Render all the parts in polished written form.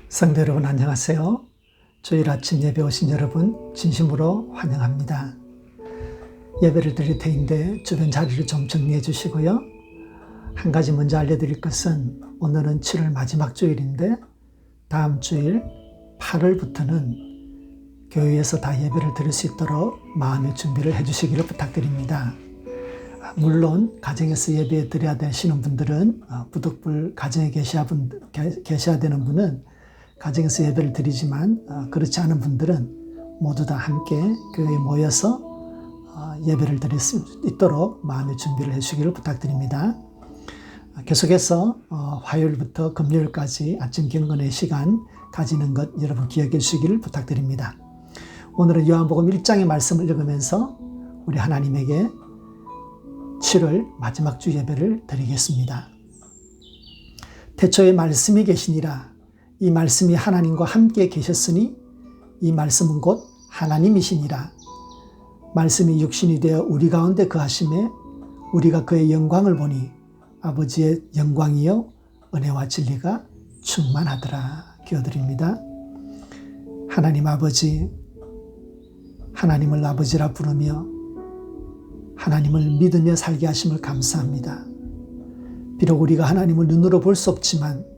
성도 여러분 안녕하세요. 주일 아침 예배 오신 여러분 진심으로 환영합니다. 예배를 드릴 터인데 주변 자리를 좀 정리해 주시고요. 한 가지 먼저 알려드릴 것은 오늘은 7월 마지막 주일인데 다음 주일 8월부터는 교회에서 다 예배를 드릴 수 있도록 마음의 준비를 해 주시기를 부탁드립니다. 물론 가정에서 예배 드려야 되시는 분들은 부득불 가정에 계셔야 되는 분은 가정에서 예배를 드리지만 그렇지 않은 분들은 모두 다 함께 교회에 모여서 예배를 드릴 수 있도록 마음의 준비를 해주시기를 부탁드립니다. 계속해서 화요일부터 금요일까지 아침 경건의 시간 가지는 것 여러분 기억해 주시기를 부탁드립니다. 오늘은 요한복음 1장의 말씀을 읽으면서 우리 하나님에게 7월 마지막 주 예배를 드리겠습니다. 태초에 말씀이 계시니라. 이 말씀이 하나님과 함께 계셨으니 이 말씀은 곧 하나님이시니라. 말씀이 육신이 되어 우리 가운데 거하심에 우리가 그의 영광을 보니 아버지의 영광이요 은혜와 진리가 충만하더라. 기도드립니다. 하나님 아버지, 하나님을 아버지라 부르며 하나님을 믿으며 살게 하심을 감사합니다. 비록 우리가 하나님을 눈으로 볼 수 없지만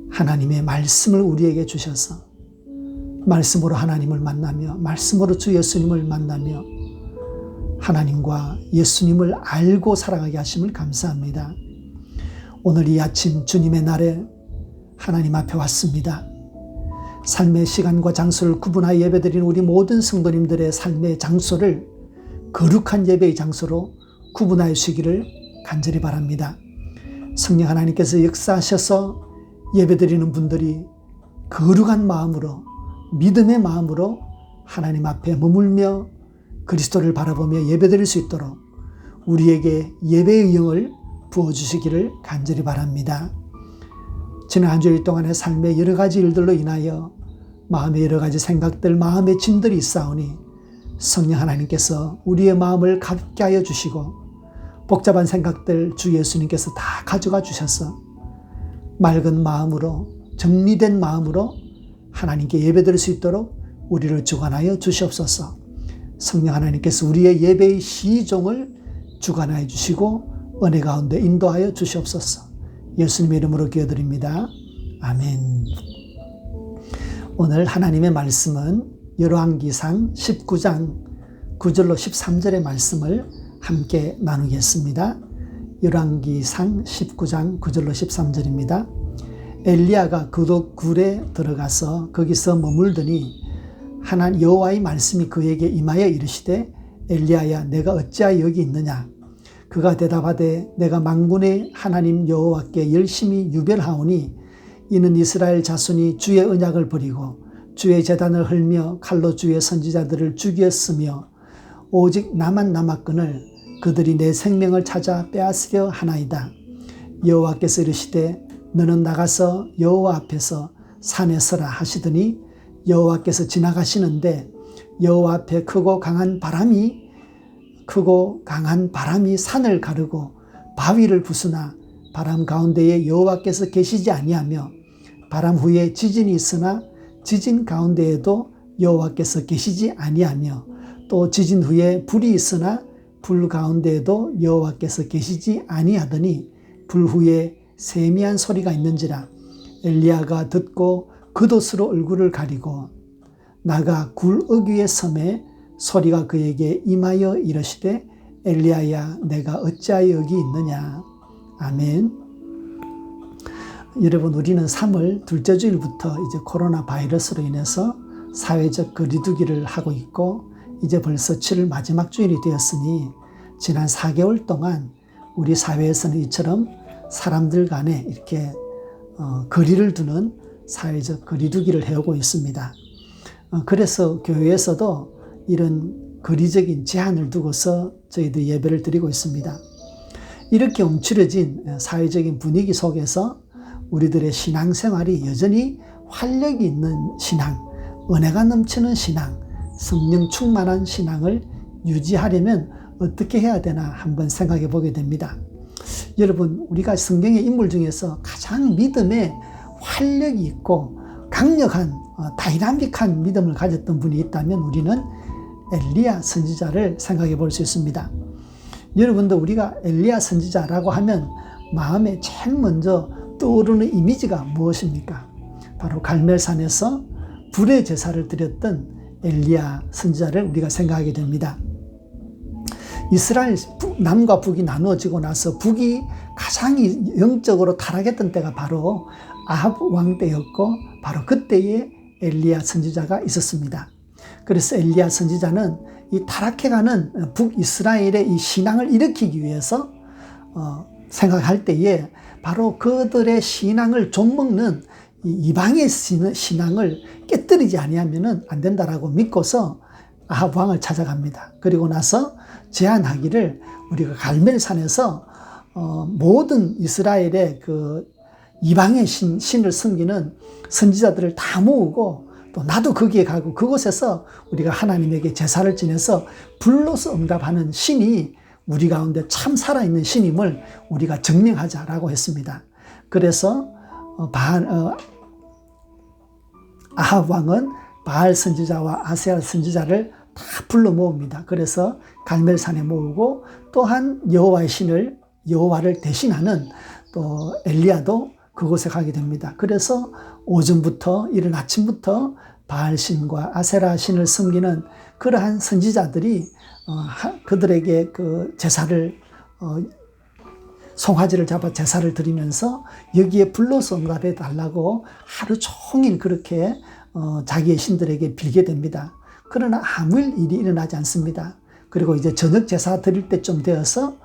하나님의 말씀을 우리에게 주셔서 말씀으로 하나님을 만나며 말씀으로 주 예수님을 만나며 하나님과 예수님을 알고 살아가게 하심을 감사합니다. 오늘 이 아침 주님의 날에 하나님 앞에 왔습니다. 삶의 시간과 장소를 구분하여 예배드리는 우리 모든 성도님들의 삶의 장소를 거룩한 예배의 장소로 구분하여 주시기를 간절히 바랍니다. 성령 하나님께서 역사하셔서 예배드리는 분들이 거룩한 마음으로 믿음의 마음으로 하나님 앞에 머물며 그리스도를 바라보며 예배드릴 수 있도록 우리에게 예배의 영을 부어주시기를 간절히 바랍니다. 지난 한 주일 동안의 삶의 여러 가지 일들로 인하여 마음의 여러 가지 생각들, 마음의 짐들이 있사오니 성령 하나님께서 우리의 마음을 가볍게 하여 주시고 복잡한 생각들 주 예수님께서 다 가져가 주셔서 맑은 마음으로 정리된 마음으로 하나님께 예배드릴 수 있도록 우리를 주관하여 주시옵소서. 성령 하나님께서 우리의 예배의 시종을 주관하여 주시고 은혜 가운데 인도하여 주시옵소서. 예수님의 이름으로 기도드립니다. 아멘. 오늘 하나님의 말씀은 열왕기상 19장 9절로 13절의 말씀을 함께 나누겠습니다. 열왕기상 19장 9절로 13절입니다. 엘리야가 굴에 들어가서 거기서 머물더니 하나님 여호와의 말씀이 그에게 임하여 이르시되 엘리야야 내가 어찌하여 여기 있느냐. 그가 대답하되 내가 만군의 하나님 여호와께 열심히 유별하오니 이는 이스라엘 자손이 주의 언약을 버리고 주의 제단을 헐며 칼로 주의 선지자들을 죽였으며 오직 나만 남았거늘 그들이 내 생명을 찾아 빼앗으려 하나이다. 여호와께서 이르시되 너는 나가서 여호와 앞에서 산에 서라 하시더니 여호와께서 지나가시는데 여호와 앞에 크고 강한 바람이 산을 가르고 바위를 부수나 바람 가운데에 여호와께서 계시지 아니하며 바람 후에 지진이 있으나 지진 가운데에도 여호와께서 계시지 아니하며 또 지진 후에 불이 있으나 불 가운데에도 여호와께서 계시지 아니하더니 불 후에 세미한 소리가 있는지라. 엘리야가 듣고 겉옷으로 얼굴을 가리고 나가 굴 어귀에 섬에 소리가 그에게 임하여 이르시되 엘리야야 내가 어찌하여 여기 있느냐. 아멘. 여러분 우리는 3월 둘째 주일부터 이제 코로나 바이러스로 인해서 사회적 거리두기를 하고 있고 이제 벌써 7월 마지막 주일이 되었으니 지난 4개월 동안 우리 사회에서는 이처럼 사람들 간에 이렇게 거리를 두는 사회적 거리두기를 해오고 있습니다. 그래서 교회에서도 이런 거리적인 제한을 두고서 저희들이 예배를 드리고 있습니다. 이렇게 움츠러진 사회적인 분위기 속에서 우리들의 신앙생활이 여전히 활력이 있는 신앙, 은혜가 넘치는 신앙, 성령 충만한 신앙을 유지하려면 어떻게 해야 되나 한번 생각해 보게 됩니다. 여러분, 우리가 성경의 인물 중에서 가장 믿음에 활력이 있고 강력한 다이나믹한 믿음을 가졌던 분이 있다면 우리는 엘리야 선지자를 생각해 볼 수 있습니다. 여러분도 우리가 엘리야 선지자라고 하면 마음에 제일 먼저 떠오르는 이미지가 무엇입니까? 바로 갈멜산에서 불의 제사를 드렸던 엘리야 선지자를 우리가 생각하게 됩니다. 이스라엘 남과 북이 나누어지고 나서 북이 가장 영적으로 타락했던 때가 바로 아합 왕 때였고 바로 그때에 엘리야 선지자가 있었습니다. 그래서 엘리야 선지자는 이 타락해가는 북이스라엘의 이 신앙을 일으키기 위해서 생각할 때에 바로 그들의 신앙을 좀먹는 이방의 신앙을 깨뜨리지 아니하면 안 된다라고 믿고서 아합 왕을 찾아갑니다. 그리고 나서 제안하기를 우리가 갈멜산에서 모든 이스라엘의 그 이방의 신을 섬기는 선지자들을 다 모으고 또 나도 거기에 가고 그곳에서 우리가 하나님에게 제사를 지내서 불로서 응답하는 신이 우리 가운데 참 살아있는 신임을 우리가 증명하자라고 했습니다. 그래서 아합 왕은 바알 선지자와 아세아 선지자를 다 불러 모읍니다. 그래서 갈멜산에 모으고 또한 여호와의 신을 여호와를 대신하는 또 엘리야도 그곳에 가게 됩니다. 그래서 오전부터 이른 아침부터 바알 신과 아세라 신을 섬기는 그러한 선지자들이 그들에게 그 제사를 송아지를 잡아 제사를 드리면서 여기에 불로서 응답해 달라고 하루 종일 그렇게 자기의 신들에게 빌게 됩니다. 그러나 아무 일이 일어나지 않습니다. 그리고 이제 저녁 제사 드릴 때쯤 되어서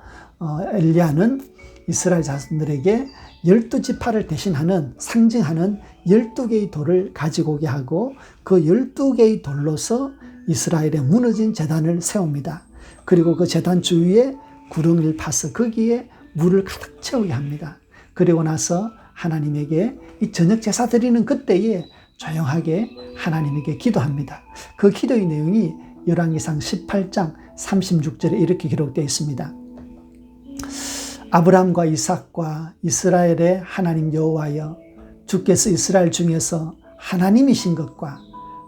엘리야는 이스라엘 자손들에게 12지파를 대신하는 상징하는 12개의 돌을 가지고 오게 하고 그 12개의 돌로서 이스라엘의 무너진 제단을 세웁니다. 그리고 그 제단 주위에 구렁이를 파서 거기에 물을 가득 채우게 합니다. 그리고 나서 하나님에게 이 저녁 제사 드리는 그때에 조용하게 하나님에게 기도합니다. 그 기도의 내용이 열왕기상 18장 36절에 이렇게 기록되어 있습니다. 아브라함과 이삭과 이스라엘의 하나님 여호와여, 주께서 이스라엘 중에서 하나님이신 것과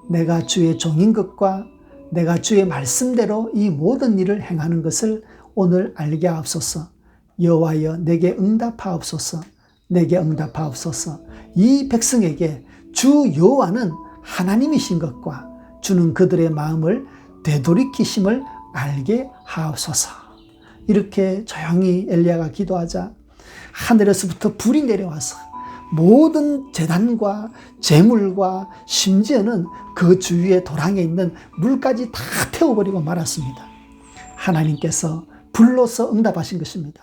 내가 주의 종인 것과 내가 주의 말씀대로 이 모든 일을 행하는 것을 오늘 알게 하옵소서. 여호와여, 내게 응답하옵소서. 내게 응답하옵소서. 이 백성에게 주 여호와는 하나님이신 것과 주는 그들의 마음을 되돌이키심을 알게 하옵소서. 이렇게 조용히 엘리야가 기도하자 하늘에서부터 불이 내려와서 모든 제단과 제물과 심지어는 그 주위에 도랑에 있는 물까지 다 태워버리고 말았습니다. 하나님께서 불로서 응답하신 것입니다.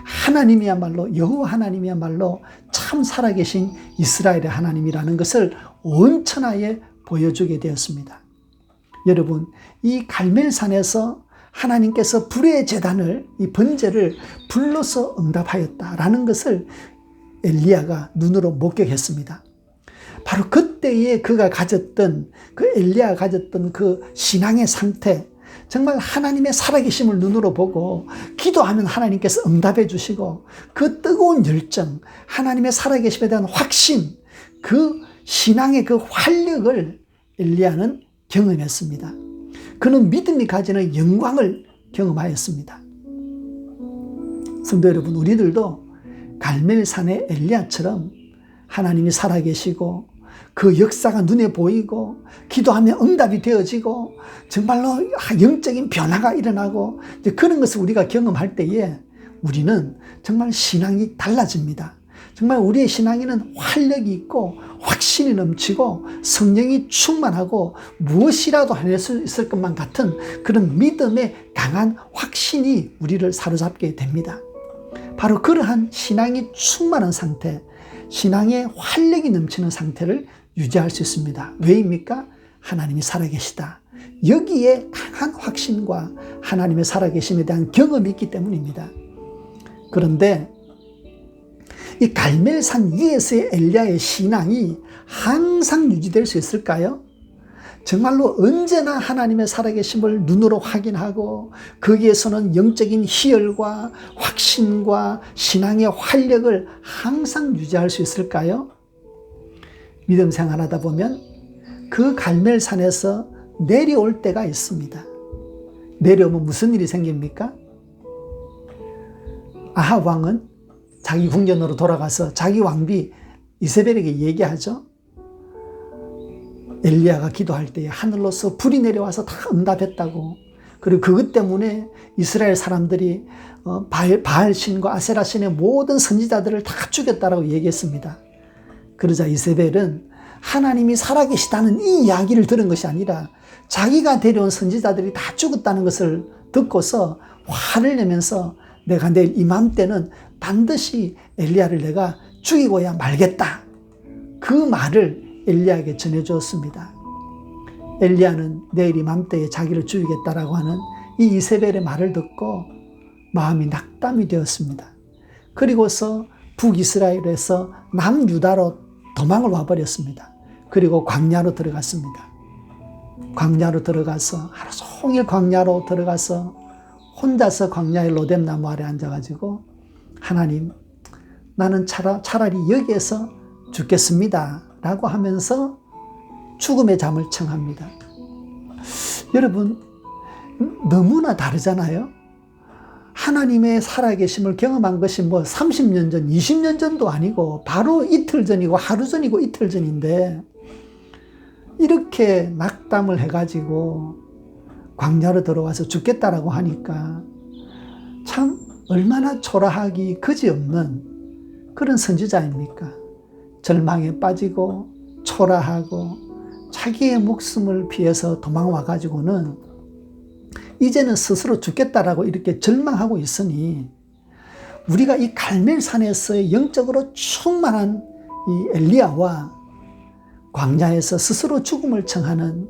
하나님이야말로 여호와 하나님이야말로 참 살아계신 이스라엘의 하나님이라는 것을 온 천하에 보여주게 되었습니다. 여러분, 이 갈멜산에서 하나님께서 불의 제단을, 이 번제를 불로서 응답하였다라는 것을 엘리야가 눈으로 목격했습니다. 바로 그때에 그가 가졌던, 그 엘리야가 가졌던 그 신앙의 상태, 정말 하나님의 살아계심을 눈으로 보고 기도하면 하나님께서 응답해 주시고 그 뜨거운 열정, 하나님의 살아계심에 대한 확신, 그 신앙의 그 활력을 엘리야는 경험했습니다. 그는 믿음이 가지는 영광을 경험하였습니다. 성도 여러분, 우리들도 갈멜산의 엘리야처럼 하나님이 살아계시고 그 역사가 눈에 보이고 기도하면 응답이 되어지고 정말로 영적인 변화가 일어나고 그런 것을 우리가 경험할 때에 우리는 정말 신앙이 달라집니다. 정말 우리의 신앙에는 활력이 있고 확신이 넘치고 성령이 충만하고 무엇이라도 해낼 수 있을 것만 같은 그런 믿음의 강한 확신이 우리를 사로잡게 됩니다. 바로 그러한 신앙이 충만한 상태, 신앙의 활력이 넘치는 상태를 유지할 수 있습니다. 왜입니까? 하나님이 살아계시다. 여기에 강한 확신과 하나님의 살아계심에 대한 경험이 있기 때문입니다. 그런데 이 갈멜산 위에서의 엘리야의 신앙이 항상 유지될 수 있을까요? 정말로 언제나 하나님의 살아계심을 눈으로 확인하고 거기에서는 영적인 희열과 확신과 신앙의 활력을 항상 유지할 수 있을까요? 믿음 생활하다 보면 그 갈멜산에서 내려올 때가 있습니다. 내려오면 무슨 일이 생깁니까? 아합 왕은 자기 궁전으로 돌아가서 자기 왕비 이세벨에게 얘기하죠. 엘리야가 기도할 때에 하늘로서 불이 내려와서 다 응답했다고. 그리고 그것 때문에 이스라엘 사람들이 바알신과 아세라신의 모든 선지자들을 다 죽였다라고 얘기했습니다. 그러자 이세벨은 하나님이 살아계시다는 이 이야기를 들은 것이 아니라 자기가 데려온 선지자들이 다 죽었다는 것을 듣고서 화를 내면서 내가 내일 이맘때는 반드시 엘리야를 내가 죽이고야 말겠다. 그 말을 엘리야에게 전해주었습니다. 엘리야는 내일 이맘때에 자기를 죽이겠다라고 하는 이 이세벨의 말을 듣고 마음이 낙담이 되었습니다. 그리고서 북이스라엘에서 남유다로 도망을 와버렸습니다. 그리고 광야로 들어갔습니다. 광야로 들어가서 하루 종일 광야로 들어가서 혼자서 광야의 로뎀나무 아래 앉아가지고 하나님, 나는 차라리 여기에서 죽겠습니다 라고 하면서 죽음의 잠을 청합니다. 여러분, 너무나 다르잖아요. 하나님의 살아계심을 경험한 것이 30년 전, 20년 전도 아니고 바로 이틀 전이고 하루 전이고 이틀 전인데 이렇게 낙담을 해가지고 광야로 들어와서 죽겠다라고 하니까 참 얼마나 초라하기 그지없는 그런 선지자입니까? 절망에 빠지고 초라하고 자기의 목숨을 피해서 도망와가지고는 이제는 스스로 죽겠다라고 이렇게 절망하고 있으니 우리가 이 갈멜산에서의 영적으로 충만한 이 엘리야와 광야에서 스스로 죽음을 청하는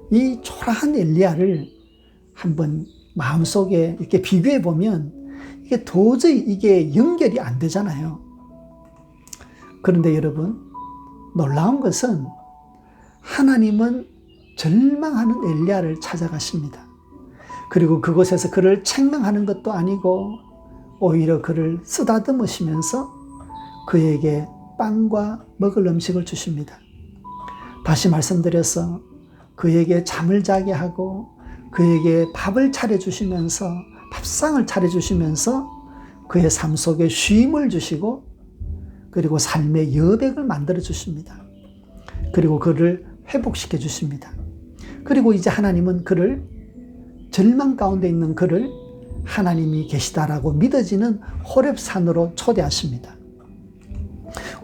이 초라한 엘리야를 한번 마음속에 이렇게 비교해 보면 이게 도저히 이게 연결이 안 되잖아요. 그런데 여러분, 놀라운 것은 하나님은 절망하는 엘리야를 찾아가십니다. 그리고 그곳에서 그를 책망하는 것도 아니고 오히려 그를 쓰다듬으시면서 그에게 빵과 먹을 음식을 주십니다. 다시 말씀드려서 그에게 잠을 자게 하고 그에게 밥을 차려주시면서 밥상을 차려주시면서 그의 삶 속에 쉼을 주시고 그리고 삶의 여백을 만들어 주십니다. 그리고 그를 회복시켜 주십니다. 그리고 이제 하나님은 그를 절망 가운데 있는 그를 하나님이 계시다라고 믿어지는 호렙산으로 초대하십니다.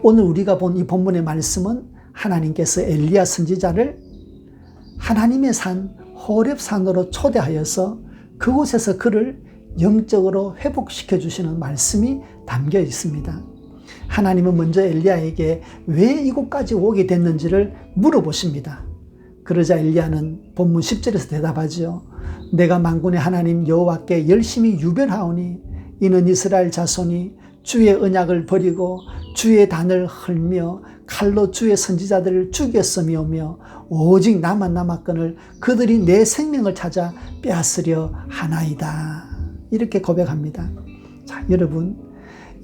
오늘 우리가 본 이 본문의 말씀은 하나님께서 엘리야 선지자를 하나님의 산 호렙산으로 초대하여서 그곳에서 그를 영적으로 회복시켜 주시는 말씀이 담겨 있습니다. 하나님은 먼저 엘리야에게 왜 이곳까지 오게 됐는지를 물어보십니다. 그러자 엘리야는 본문 10절에서 대답하지요. 내가 만군의 하나님 여호와께 열심히 유별하오니 이는 이스라엘 자손이 주의 언약을 버리고 주의 단을 헐며 칼로 주의 선지자들을 죽였음이오며 오직 나만 남았거늘 그들이 내 생명을 찾아 빼앗으려 하나이다. 이렇게 고백합니다. 자, 여러분,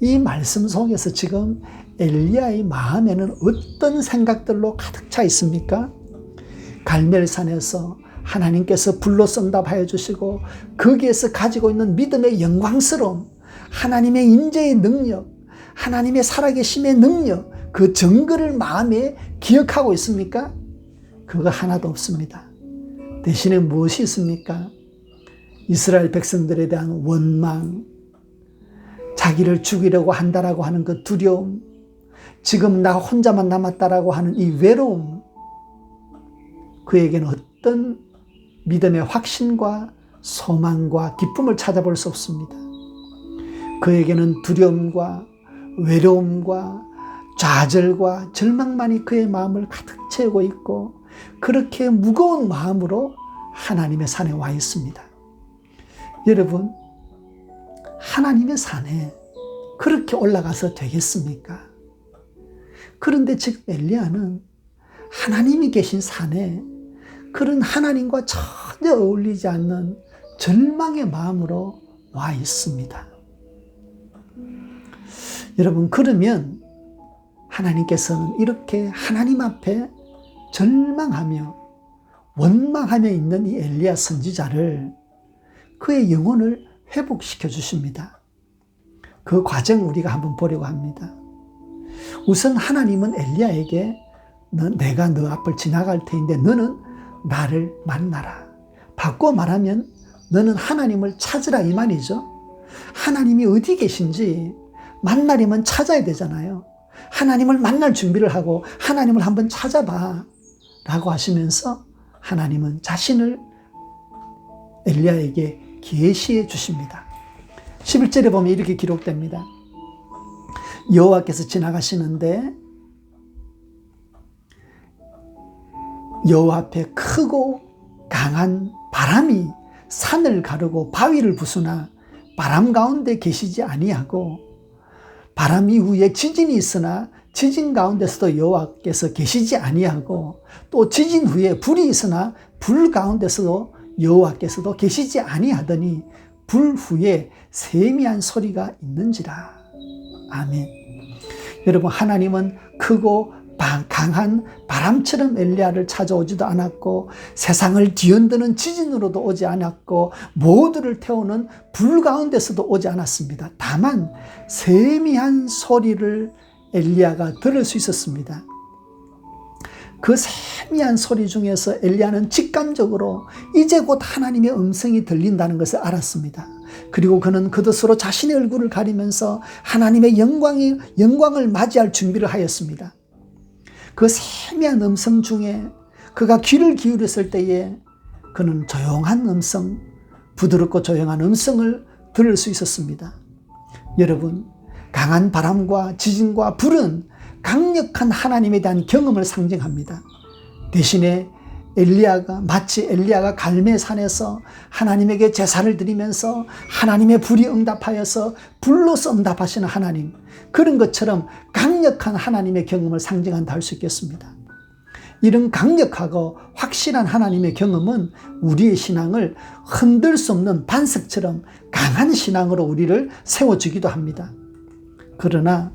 이 말씀 속에서 지금 엘리야의 마음에는 어떤 생각들로 가득 차 있습니까? 갈멜산에서 하나님께서 불로 응답하여 주시고 거기에서 가지고 있는 믿음의 영광스러움, 하나님의 임재의 능력, 하나님의 살아계심의 능력, 그 증거를 마음에 기억하고 있습니까? 그거 하나도 없습니다. 대신에 무엇이 있습니까? 이스라엘 백성들에 대한 원망, 자기를 죽이려고 한다라고 하는 그 두려움, 지금 나 혼자만 남았다라고 하는 이 외로움, 그에게는 어떤 믿음의 확신과 소망과 기쁨을 찾아볼 수 없습니다. 그에게는 두려움과 외로움과 좌절과 절망만이 그의 마음을 가득 채우고 있고 그렇게 무거운 마음으로 하나님의 산에 와 있습니다. 여러분, 하나님의 산에 그렇게 올라가서 되겠습니까? 그런데 지금 엘리야는 하나님이 계신 산에 그런 하나님과 전혀 어울리지 않는 절망의 마음으로 와 있습니다. 여러분, 그러면 하나님께서는 이렇게 하나님 앞에 절망하며 원망하며 있는 이 엘리야 선지자를 그의 영혼을 회복시켜 주십니다. 그 과정 우리가 한번 보려고 합니다. 우선 하나님은 엘리야에게 내가 너 앞을 지나갈 테인데 너는 나를 만나라. 바꿔 말하면 너는 하나님을 찾으라 이 말이죠. 하나님이 어디 계신지 만나려면 찾아야 되잖아요. 하나님을 만날 준비를 하고 하나님을 한번 찾아봐 라고 하시면서 하나님은 자신을 엘리야에게 계시해 주십니다. 11절에 보면 이렇게 기록됩니다. 여호와께서 지나가시는데 여호와 앞에 크고 강한 바람이 산을 가르고 바위를 부수나 바람 가운데 계시지 아니하고 바람 이후에 지진이 있으나 지진 가운데서도 여호와께서 계시지 아니하고 또 지진 후에 불이 있으나 불 가운데서도 여호와께서도 계시지 아니하더니 불 후에 세미한 소리가 있는지라. 아멘. 여러분, 하나님은 크고 강한 바람처럼 엘리야를 찾아오지도 않았고 세상을 뒤흔드는 지진으로도 오지 않았고 모두를 태우는 불 가운데서도 오지 않았습니다. 다만 세미한 소리를 엘리야가 들을 수 있었습니다. 그 세미한 소리 중에서 엘리야는 직감적으로 이제 곧 하나님의 음성이 들린다는 것을 알았습니다. 그리고 그는 그것으로 자신의 얼굴을 가리면서 하나님의 영광을 맞이할 준비를 하였습니다. 그 세미한 음성 중에 그가 귀를 기울였을 때에 그는 조용한 음성, 부드럽고 조용한 음성을 들을 수 있었습니다. 여러분, 강한 바람과 지진과 불은 강력한 하나님에 대한 경험을 상징합니다. 대신에 마치 엘리야가 갈멜산에서 하나님에게 제사를 드리면서 하나님의 불이 응답하여서 불로서 응답하시는 하나님, 그런 것처럼 강력한 하나님의 경험을 상징한다 할 수 있겠습니다. 이런 강력하고 확실한 하나님의 경험은 우리의 신앙을 흔들 수 없는 반석처럼 강한 신앙으로 우리를 세워주기도 합니다. 그러나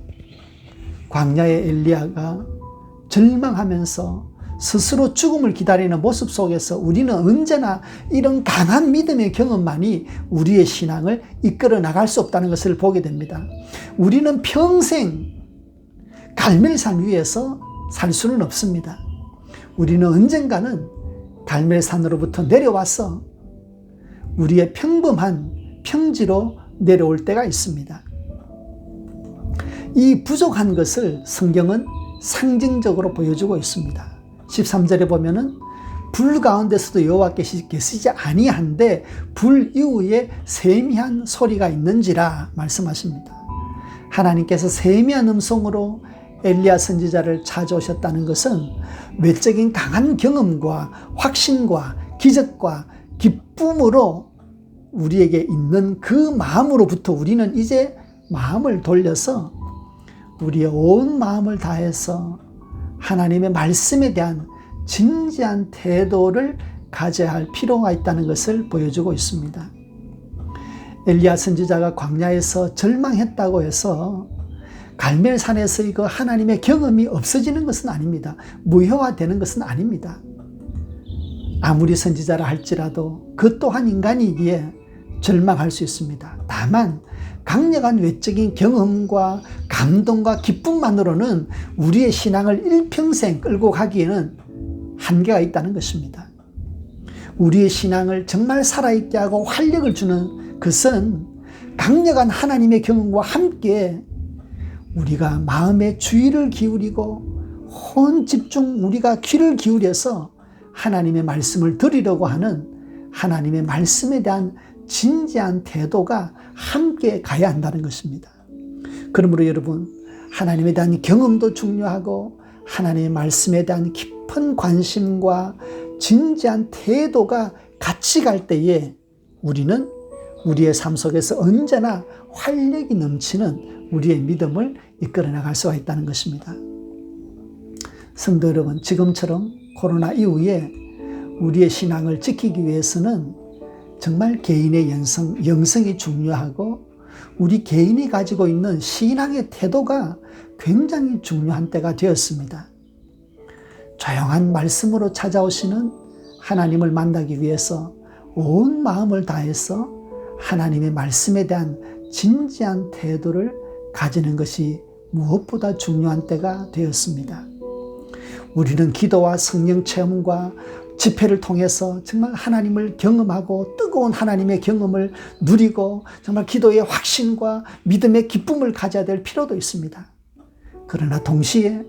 광야의 엘리야가 절망하면서 스스로 죽음을 기다리는 모습 속에서 우리는 언제나 이런 강한 믿음의 경험만이 우리의 신앙을 이끌어 나갈 수 없다는 것을 보게 됩니다. 우리는 평생 갈멜산 위에서 살 수는 없습니다. 우리는 언젠가는 갈멜산으로부터 내려와서 우리의 평범한 평지로 내려올 때가 있습니다. 이 부족한 것을 성경은 상징적으로 보여주고 있습니다. 13절에 보면은 불 가운데서도 여호와께서 계시지 아니한데 불 이후에 세미한 소리가 있는지라 말씀하십니다. 하나님께서 세미한 음성으로 엘리야 선지자를 찾아오셨다는 것은 외적인 강한 경험과 확신과 기적과 기쁨으로 우리에게 있는 그 마음으로부터 우리는 이제 마음을 돌려서 우리의 온 마음을 다해서 하나님의 말씀에 대한 진지한 태도를 가져야 할 필요가 있다는 것을 보여주고 있습니다. 엘리야 선지자가 광야에서 절망했다고 해서 갈멜산에서의 그 하나님의 경험이 없어지는 것은 아닙니다. 무효화되는 것은 아닙니다. 아무리 선지자라 할지라도 그 또한 인간이기에 절망할 수 있습니다. 다만 강력한 외적인 경험과 감동과 기쁨만으로는 우리의 신앙을 일평생 끌고 가기에는 한계가 있다는 것입니다. 우리의 신앙을 정말 살아있게 하고 활력을 주는 것은 강력한 하나님의 경험과 함께 우리가 마음의 주의를 기울이고 온 집중 우리가 귀를 기울여서 하나님의 말씀을 들으려고 하는 하나님의 말씀에 대한 진지한 태도가 함께 가야 한다는 것입니다. 그러므로 여러분, 하나님에 대한 경험도 중요하고 하나님의 말씀에 대한 깊은 관심과 진지한 태도가 같이 갈 때에 우리는 우리의 삶 속에서 언제나 활력이 넘치는 우리의 믿음을 이끌어 나갈 수가 있다는 것입니다. 성도 여러분, 지금처럼 코로나 이후에 우리의 신앙을 지키기 위해서는 정말 개인의 영성이 중요하고 우리 개인이 가지고 있는 신앙의 태도가 굉장히 중요한 때가 되었습니다. 조용한 말씀으로 찾아오시는 하나님을 만나기 위해서 온 마음을 다해서 하나님의 말씀에 대한 진지한 태도를 가지는 것이 무엇보다 중요한 때가 되었습니다. 우리는 기도와 성령 체험과 집회를 통해서 정말 하나님을 경험하고 뜨거운 하나님의 경험을 누리고 정말 기도의 확신과 믿음의 기쁨을 가져야 될 필요도 있습니다. 그러나 동시에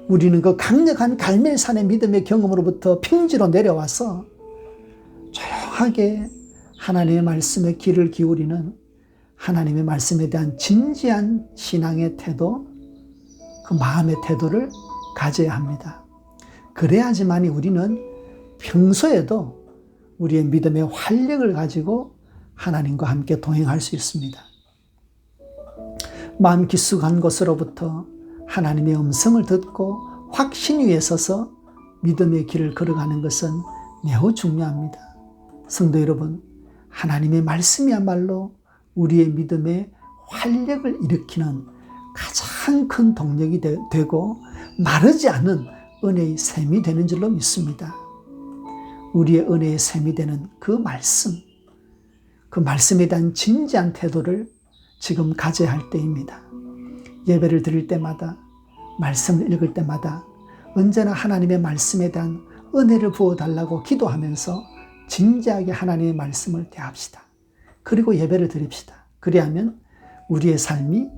우리는 그 강력한 갈멜산의 믿음의 경험으로부터 평지로 내려와서 조용하게 하나님의 말씀에 귀를 기울이는 하나님의 말씀에 대한 진지한 신앙의 태도, 그 마음의 태도를 가져야 합니다. 그래야지만이 우리는 평소에도 우리의 믿음의 활력을 가지고 하나님과 함께 동행할 수 있습니다. 마음 깊숙한 곳으로부터 하나님의 음성을 듣고 확신 위에 서서 믿음의 길을 걸어가는 것은 매우 중요합니다. 성도 여러분, 하나님의 말씀이야말로 우리의 믿음의 활력을 일으키는 가장 큰 동력이 되고 마르지 않은 은혜의 샘이 되는 줄로 믿습니다. 우리의 은혜의 샘이 되는 그 말씀에 대한 진지한 태도를 지금 가져야 할 때입니다. 예배를 드릴 때마다, 말씀을 읽을 때마다 언제나 하나님의 말씀에 대한 은혜를 부어달라고 기도하면서 진지하게 하나님의 말씀을 대합시다. 그리고 예배를 드립시다. 그리하면 우리의 삶이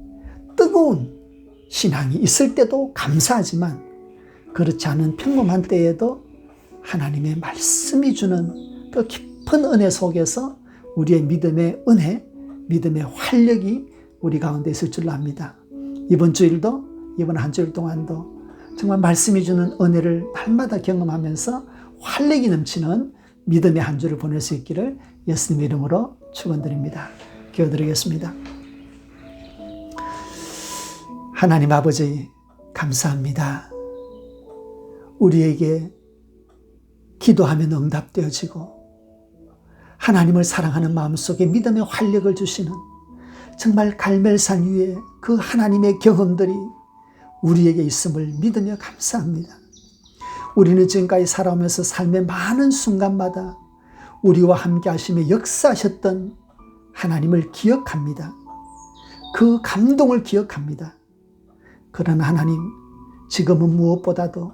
뜨거운 신앙이 있을 때도 감사하지만 그렇지 않은 평범한 때에도 하나님의 말씀이 주는 그 깊은 은혜 속에서 우리의 믿음의 은혜, 믿음의 활력이 우리 가운데 있을 줄로 압니다. 이번 한 주일 동안도 정말 말씀이 주는 은혜를 날마다 경험하면서 활력이 넘치는 믿음의 한 주를 보낼 수 있기를 예수님의 이름으로 축원드립니다. 기도드리겠습니다. 하나님 아버지, 감사합니다. 우리에게 기도하면 응답되어지고 하나님을 사랑하는 마음속에 믿음의 활력을 주시는 정말 갈멜산 위에 그 하나님의 경험들이 우리에게 있음을 믿으며 감사합니다. 우리는 지금까지 살아오면서 삶의 많은 순간마다 우리와 함께 하시며 역사하셨던 하나님을 기억합니다. 그 감동을 기억합니다. 그러나 하나님, 지금은 무엇보다도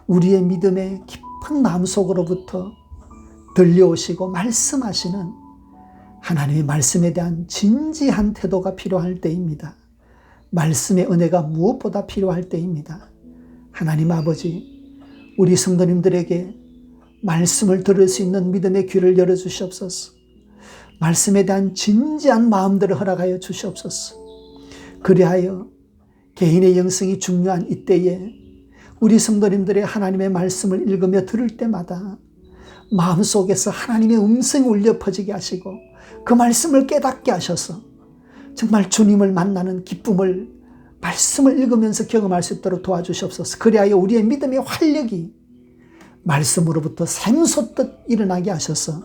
우리의 믿음의 깊은 마음속으로부터 들려오시고 말씀하시는 하나님의 말씀에 대한 진지한 태도가 필요할 때입니다. 말씀의 은혜가 무엇보다 필요할 때입니다. 하나님 아버지, 우리 성도님들에게 말씀을 들을 수 있는 믿음의 귀를 열어주시옵소서. 말씀에 대한 진지한 마음들을 허락하여 주시옵소서. 그리하여 개인의 영성이 중요한 이때에 우리 성도님들의 하나님의 말씀을 읽으며 들을 때마다 마음속에서 하나님의 음성이 울려 퍼지게 하시고 그 말씀을 깨닫게 하셔서 정말 주님을 만나는 기쁨을 말씀을 읽으면서 경험할 수 있도록 도와주시옵소서. 그리하여 우리의 믿음의 활력이 말씀으로부터 샘솟듯 일어나게 하셔서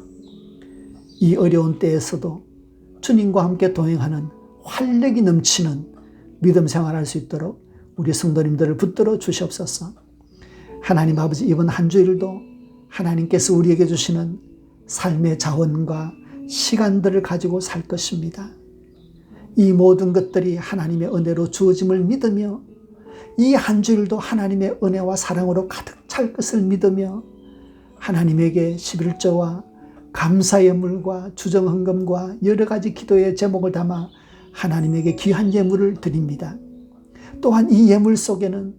이 어려운 때에서도 주님과 함께 동행하는 활력이 넘치는 믿음 생활할 수 있도록 우리 성도님들을 붙들어 주시옵소서. 하나님 아버지, 이번 한 주일도 하나님께서 우리에게 주시는 삶의 자원과 시간들을 가지고 살 것입니다. 이 모든 것들이 하나님의 은혜로 주어짐을 믿으며 이 한 주일도 하나님의 은혜와 사랑으로 가득 찰 것을 믿으며 하나님에게 11조와 감사의 물과 주정헌금과 여러 가지 기도의 제목을 담아 하나님에게 귀한 예물을 드립니다. 또한 이 예물 속에는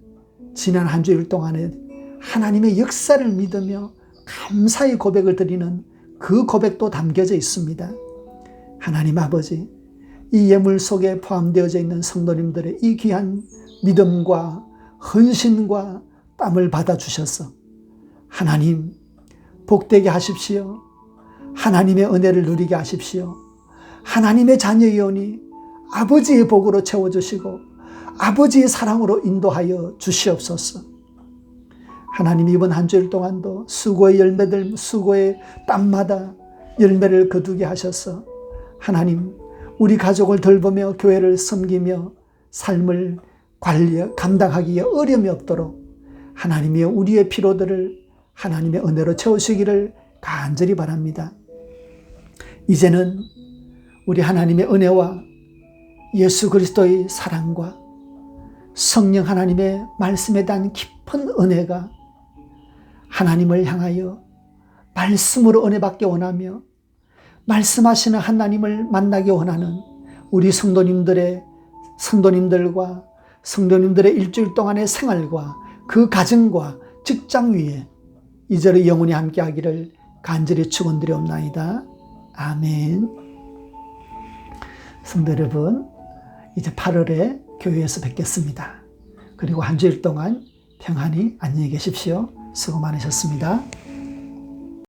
지난 한 주일 동안에 하나님의 역사를 믿으며 감사의 고백을 드리는 그 고백도 담겨져 있습니다. 하나님 아버지, 이 예물 속에 포함되어져 있는 성도님들의 이 귀한 믿음과 헌신과 땀을 받아주셔서 하나님 복되게 하십시오. 하나님의 은혜를 누리게 하십시오. 하나님의 자녀이오니 아버지의 복으로 채워주시고 아버지의 사랑으로 인도하여 주시옵소서. 하나님, 이번 한 주일 동안도 수고의 열매들, 수고의 땀마다 열매를 거두게 하셔서 하나님 우리 가족을 돌보며 교회를 섬기며 삶을 감당하기에 어려움이 없도록 하나님의 우리의 피로들을 하나님의 은혜로 채우시기를 간절히 바랍니다. 이제는 우리 하나님의 은혜와 예수 그리스도의 사랑과 성령 하나님의 말씀에 대한 깊은 은혜가 하나님을 향하여 말씀으로 은혜받기 원하며 말씀하시는 하나님을 만나기 원하는 우리 성도님들과 성도님들의 일주일 동안의 생활과 그 가정과 직장 위에 이제로 영원히 함께하기를 간절히 축원드리옵나이다. 아멘. 성도 여러분, 이제 8월에 교회에서 뵙겠습니다. 그리고 한 주일 동안 평안히 안녕히 계십시오. 수고 많으셨습니다.